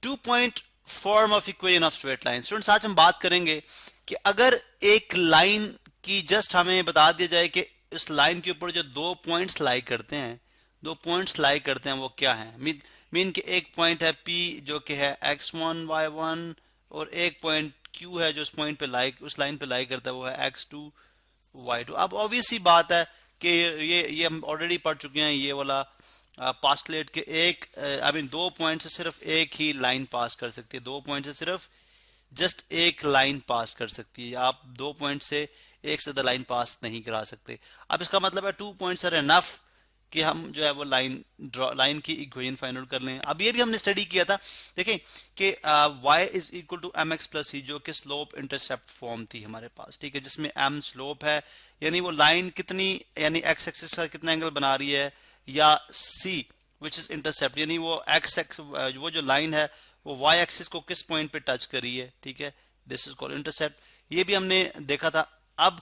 Two point form of equation of straight line. Students आज हम बात करेंगे कि अगर एक लाइन की जस्ट हमें बता दिया जाए कि इस लाइन के ऊपर जो दो पॉइंट्स लाई करते हैं, दो पॉइंट्स लाई करते हैं वो क्या है। मीन कि एक पॉइंट है P जो कि है x1 y1 और एक पॉइंट Q है जो उस पॉइंट पे लाई, उस लाइन पे लाई करता है वो है x2 y2। अब ऑब्वियस सी बात है कि ये हम ऑलरेडी पढ़ चुके हैं ये वाला पास्टलेट के एक आई मीन दो पॉइंट से सिर्फ एक ही लाइन पास कर सकती है, दो पॉइंट से सिर्फ जस्ट एक लाइन पास कर सकती है। आप दो पॉइंट से एक से ज्यादा लाइन पास नहीं करा सकते। अब इसका मतलब है टू पॉइंट्स आर एनफ कि हम जो है वो लाइन की इक्वेशन फाइंड आउट कर लें। अब ये भी हमने स्टडी किया था, देखें कि y is equal to M X plus C जो कि स्लोप इंटरसेप्ट फॉर्म थी हमारे पास, ठीक है, जिसमें m स्लोप है यानी वो लाइन कितनी यानी x एक्सिस का कितना एंगल बना रही है, या c विच इज इंटरसेप्ट यानी वो वो जो लाइन है वो y एक्सिस को किस पॉइंट पे टच कर रही है, ठीक है, दिस इज कॉल्ड इंटरसेप्ट। ये भी हमने देखा था। अब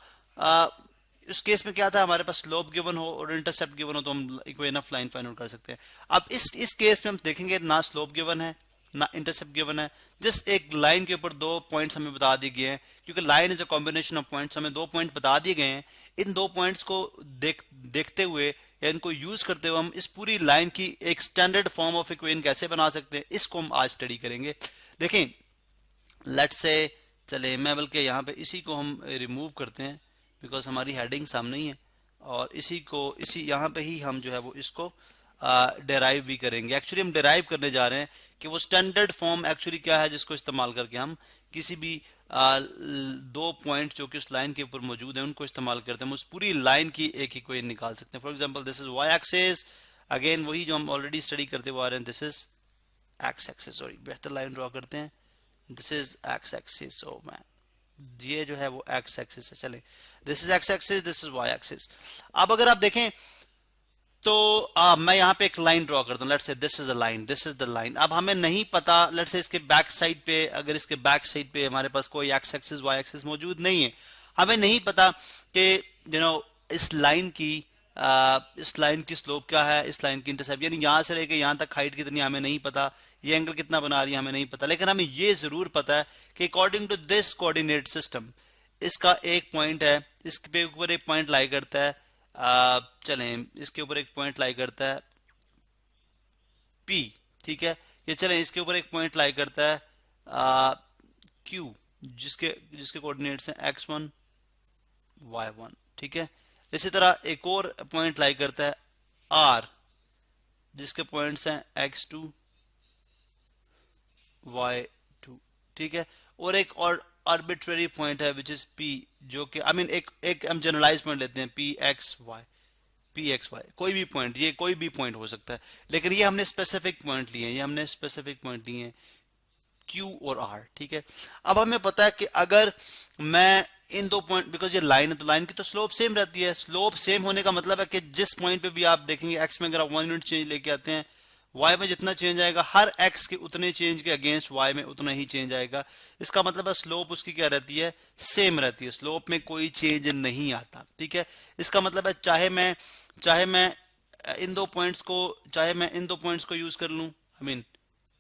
उस केस में क्या था, हमारे पास स्लोप गिवन हो और इंटरसेप्ट गिवन हो तो हम equation of line find out कर सकते हैं। अब इस केस में हम देखेंगे ना स्लोप गिवन है ना इंटरसेप्ट गिवन है, जस्ट एक लाइन के ऊपर दो पॉइंट्स हमें बता दिए गए हैं, क्योंकि line is a combination of points, हमें दो पॉइंट बता दिए गए हैं। इन दो पॉइंट्स को देखते हुए या इनको यूज करते हुए हम इस पूरी लाइन की एक स्टैंडर्ड फॉर्म ऑफ इक्वेशन कैसे बना सकते हैं, इसको हम आज स्टडी करेंगे। देखें लेट्स से चले मैं बल्कि यहाँ पे इसी को हम रिमूव करते हैं बिकॉज हमारी हेडिंग सामने ही है, और इसी यहाँ पे ही हम जो है वो इसको डेराइव भी करेंगे। एक्चुअली हम डेराइव करने जा रहे हैं कि वो स्टैंडर्ड फॉर्म एक्चुअली क्या है जिसको इस्तेमाल करके हम किसी भी दो पॉइंट जो कि उस लाइन के ऊपर मौजूद है उनको इस्तेमाल करते हैं हम उस पूरी लाइन की एक इक्वेशन निकाल सकते हैं। For example this is y axis, again वही जो हम ऑलरेडी स्टडी करते हुए आ रहे हैं, this is x axis, sorry बेहतर लाइन ड्रॉ करते हैं, this is x axis, oh man ये जो है वो x एक्सिस है, चले this is x axis, this is y axis. अब अगर आप देखें तो मैं यहाँ पे एक लाइन ड्रॉ करता हूँ, let's say this is a line, this is the line. अब हमें नहीं पता, लेट्स से इसके बैक साइड पे, अगर इसके बैक साइड पे हमारे पास कोई x एक्सिस y एक्सिस मौजूद नहीं है, हमें नहीं पता कि इस लाइन की स्लोप क्या है, इस लाइन की इंटरसेप्ट यानी यहाँ से लेके यहाँ तक हाइट कितनी हमें नहीं पता, ये एंगल कितना बना रही है हमें नहीं पता, लेकिन हमें ये जरूर पता है कि according to this coordinate system इसका एक पॉइंट है, इसके ऊपर एक पॉइंट लाई करता है, चलें इसके ऊपर एक पॉइंट लाई करता है P, ठीक है, ये चलें इसके ऊपर एक पॉइंट लाई करता है Q जिसके कोऑर्डिनेट्स हैं x1 y1, ठीक है। इसी तरह एक और पॉइंट लाई करता है R जिसके पॉइंट्स हैं x2 y2, ठीक है, और एक और आर्बिट्रेरी पॉइंट है विच इज P जो कि आई मीन एक हम जनरलाइज पॉइंट लेते हैं pxy, कोई भी पॉइंट, ये कोई भी पॉइंट हो सकता है, लेकिन ये हमने स्पेसिफिक पॉइंट लिए हैं, ये हमने स्पेसिफिक पॉइंट लिए हैं Q और R, ठीक है। अब हमें पता है कि अगर मैं इन दो पॉइंट, बिकॉज ये लाइन है तो लाइन की तो स्लोप सेम रहती है, स्लोप सेम होने का मतलब है कि जिस पॉइंट पे भी आप देखेंगे x में अगर आप 1 यूनिट चेंज लेके आते हैं, y में जितना चेंज आएगा हर x के उतने चेंज के अगेंस्ट y में उतना ही चेंज आएगा। इसका मतलब है स्लोप उसकी क्या रहती है, सेम रहती है, स्लोप में कोई चेंज नहीं आता, ठीक है। इसका मतलब है चाहे मैं इन दो पॉइंट्स को यूज कर लूं, आई मीन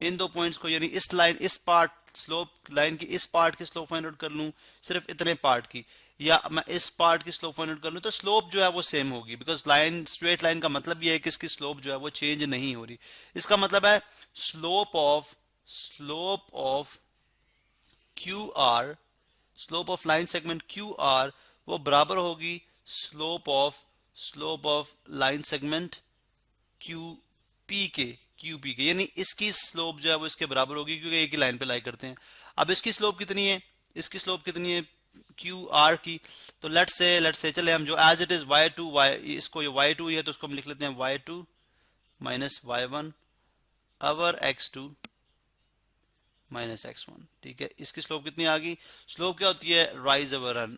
इन दो पॉइंट्स को, यानी इस लाइन इस पार्ट स्लोप लाइन की इस पार्ट की स्लोप फाइंड आउट कर लूं सिर्फ इतने पार्ट की, या मैं इस पार्ट की स्लोप फाइंड आउट कर लूं, तो स्लोप जो है वो सेम होगी, बिकॉज लाइन स्ट्रेट लाइन का मतलब ये है कि इसकी स्लोप जो है वो चेंज नहीं हो रही। इसका मतलब है slope of slope of line segment QR वो बराबर होगी slope of line segment QP के, यानी इसकी स्लोप जो है वो इसके बराबर होगी क्योंकि एक ही लाइन पे लाई करते हैं। अब इसकी स्लोप कितनी है, QR की, तो लेट्स से चले हम जो एज इट इज y2 इसको ये y2 है तो उसको हम लिख लेते हैं y2 minus y1 over x2 minus x1, ठीक है। इसकी स्लोप कितनी आ गई, स्लोप क्या होती है, rise over run,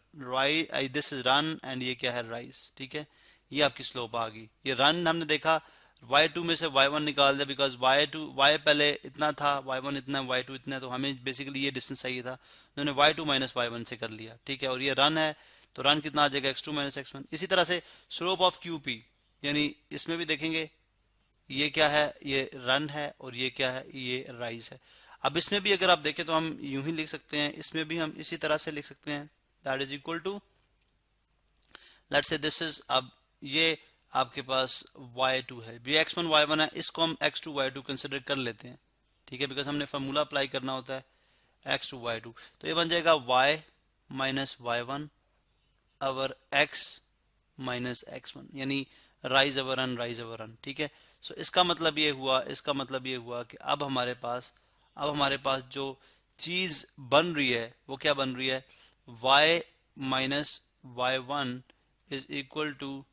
this is run and ये क्या है, राइज, ठीक है, ये आपकी स्लोप आ गई। ये रन हमने देखा y2 में से y1 निकाल दिया, बिकॉज y पहले इतना था, y1 इतना, y2 इतना, तो हमें बेसिकली ये डिस्टेंस चाहिए था, उन्होंने y2 माइनस y1 से कर लिया, ठीक है। और ये रन है तो रन कितना आ जाएगा, x2 माइनस x1। इसी तरह से स्लोप ऑफ QP, यानी इसमें भी देखेंगे ये क्या है, ये रन है और ये क्या है, ये राइज है। अब इसमें भी अगर आप देखें तो हम यूं ही लिख सकते हैं, इसमें भी हम इसी तरह से लिख सकते हैं, that is equal to, let's say this is, अब ये आपके पास y2 है, ये x1 y1 है, इसको हम x2 y2 कंसिडर कर लेते हैं, ठीक है, बिकॉज हमने फार्मूला अप्लाई करना होता है x2 y2, तो ये बन जाएगा y माइनस y1 अवर x माइनस x1, यानी rise our run, rise our run, ठीक है। सो इसका मतलब ये हुआ, इसका मतलब ये हुआ कि अब हमारे पास जो चीज बन रही है वो क्या बन रही है, y minus y1 is equal to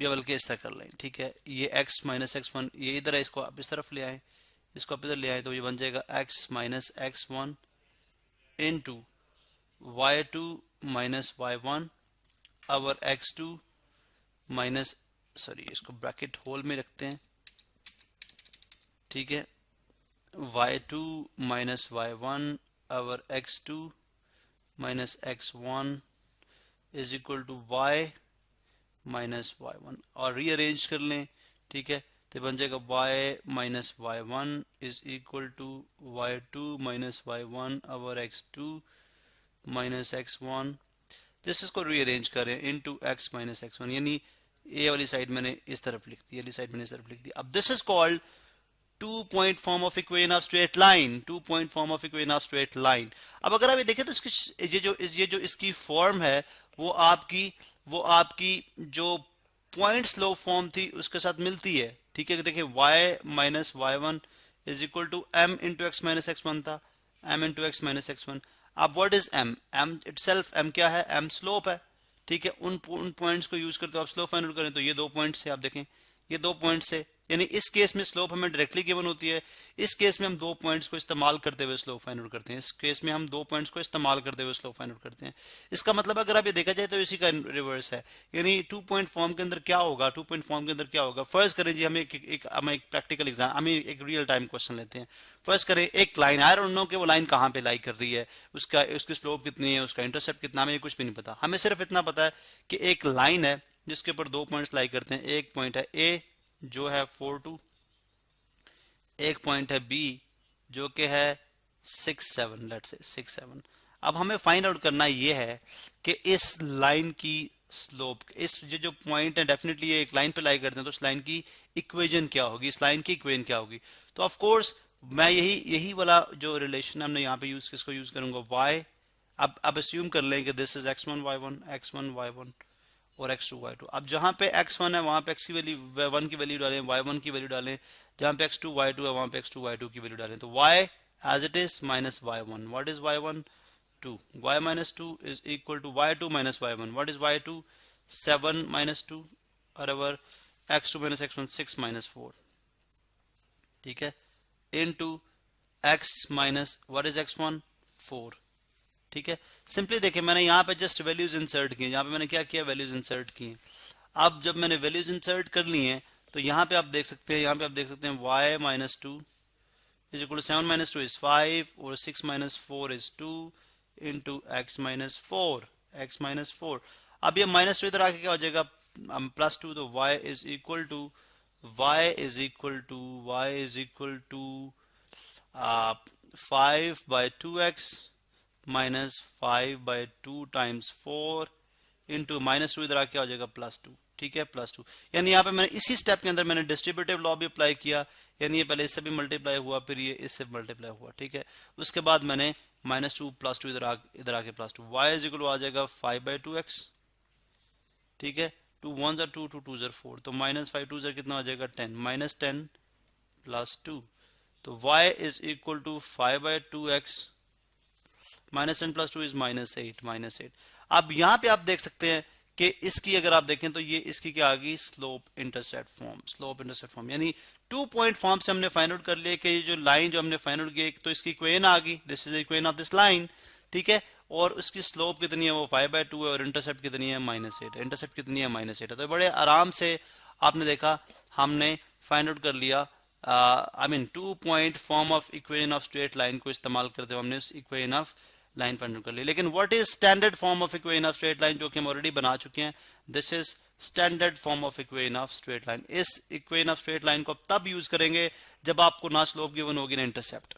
ये बल्कि इस तरह कर लें, ठीक है, ये x माइनस x1 ये इधर है, इसको आप इस तरफ ले आए, इसको आप इधर ले आए, तो ये बन जाएगा x minus x1 into y2 minus y1 over x2 minus, sorry इसको ब्रैकेट होल में रखते हैं, ठीक है, y2 minus y1 over x2 minus x1 is equal to y minus y1, और रीअरेंज कर लें, ठीक है, तो बन जाएगा y minus y1 is equal to y2 minus y1 over x2 minus x1, जिस इसको रीअरेंज करें इनटू x माइनस x1, यानी ए वाली साइड मैंने इस तरफ लिख दी, वाली साइड मैंने इस तरफ लिख दी। अब this is called 2 point form of equation of straight line, 2 point form of equation of straight line. अब अगर आप ये देखें तो इसकी ये जो इसकी फॉर्म है वो आपकी जो पॉइंट स्लोप फॉर्म थी उसके साथ मिलती है, ठीक है। देखिए y minus y1 is equal to m into x minus x1 था, m into x minus x1। अब what is m? m itself, m क्या है? m स्लोप है, ठीक है। उन पॉइंट्स को यूज करते हो आप स्लोप फाइंड आउट करें तो ये 2 पॉइंट्स है, आप देखें ये 2 पॉइंट्स है, यानी इस केस में स्लोप हमें डायरेक्टली गिवन होती है, इस केस में हम 2 पॉइंट्स को इस्तेमाल करते हुए स्लोप फाइंड आउट करते हैं, इस केस में हम 2 पॉइंट्स को इस्तेमाल करते हुए स्लोप फाइंड आउट करते हैं। इसका मतलब अगर आप ये देखा जाए तो इसी का रिवर्स है, यानी 2 पॉइंट फॉर्म के अंदर क्या होगा, 2 पॉइंट फॉर्म के अंदर क्या होगा। फर्स्ट करें जी, हमें एक प्रैक्टिकल एग्जाम, हमें एक रियल टाइम क्वेश्चन लेते हैं। फर्स्ट करें एक लाइन, आई डोंट नो कि वो लाइन कहाँ पे लाई कर रही है, उसकी स्लोप कितनी है, उसका इंटरसेप्ट कितना, हमें कुछ भी नहीं पता। हमें सिर्फ इतना पता है कि एक लाइन है जिसके ऊपर 2 पॉइंट्स लाई करते हैं, एक पॉइंट है ए जो है 4-2, एक पॉइंट है बी जो कि है 6-7, लेट्स से 6-7। अब हमें फाइंड आउट करना ये है कि इस लाइन की स्लोप, इस जो पॉइंट है डेफिनेटली ये एक लाइन पे लाई करते हैं, तो इस लाइन की इक्वेशन क्या होगी, इस लाइन की इक्वेशन क्या होगी। तो ऑफ कोर्स मैं यही वाला जो रिलेशन हमने यहाँ पे यूज, किसको यूज करूंगा, y। अब अस्यूम कर लें कि दिस इज x1 y1 और x2 y2। अब जहां पे x1 है वहां पे x की वैल्यू, y1 की वैल्यू डालें, y1 की वैल्यू डालें, जहां पे x2 y2 है वहां पे x2 y2 की वैल्यू डालें, तो y as it is minus y1, what is y1, 2, y minus 2 is equal to y2 minus y1, what is y2, 7 minus 2, और अवर x2 माइनस x1 6 माइनस 4, ठीक है, into x minus what is x1, 4, ठीक है। Simply देखिए मैंने यहाँ पे just values insert की, यहाँ पे मैंने क्या किया, वैल्यूज इंसर्ट की। अब जब मैंने वैल्यूज इंसर्ट कर ली हैं तो यहाँ पे आप देख सकते हैं, y minus 2 is equal to 7 minus 2 is 5 और 6 minus 4 is 2 into x minus 4। अब ये माइनस 2 इधर आके क्या हो जाएगा, प्लस 2, तो y is equal to 5 by 2x minus 5 by 2 times 4 into minus 2 इधर आके हो जाएगा प्लस 2, ठीक है, प्लस 2। यानी यहाँ पे मैंने इसी स्टेप के अंदर मैंने डिस्ट्रीब्यूटिव लॉ भी अप्लाई किया, यानी ये पहले इससे भी मल्टीप्लाई हुआ, फिर ये इससे मल्टीप्लाई हुआ, ठीक है। उसके बाद मैंने माइनस 2 प्लस 2 इधर आके प्लस 2, y इज इक्वल आ जाएगा 5 बाई 2x, ठीक है, 2 1 2 2 2 4, तो माइनस 5 2 कितना हो जाएगा 10, माइनस 10 प्लस 2, तो y is equal to 5 by 2x minus 10 plus 2 is minus 8। अब यहाँ पे आप देख सकते हैं कि इसकी अगर आप देखें तो ये इसकी क्या आ गई, स्लोप इंटरसेप्ट फॉर्म, यानी 2 पॉइंट फॉर्म से हमने फाइंड आउट कर लिया कि ये जो लाइन जो हमने फाइंड आउट की, तो इसकी इक्वेशन आ गई, this is equation of this line, ठीक है, और उसकी स्लोप कितनी है, वो 5 बाई 2 है, और इंटरसेप्ट कितनी है, -8 है। तो बड़े आराम से आपने देखा हमने फाइंड आउट कर लिया, I mean 2 point form of equation of straight line को इस्तेमाल करते हुए हमने उस equation of line find out कर ली। लेकिन what is standard form of equation of straight line, जो कि हम ऑलरेडी बना चुके हैं, this is standard form of equation of straight line. इस इक्वेशन ऑफ स्ट्रेट लाइन को आप तब यूज करेंगे जब आपको ना स्लोप गिवन होगी ना इंटरसेप्ट।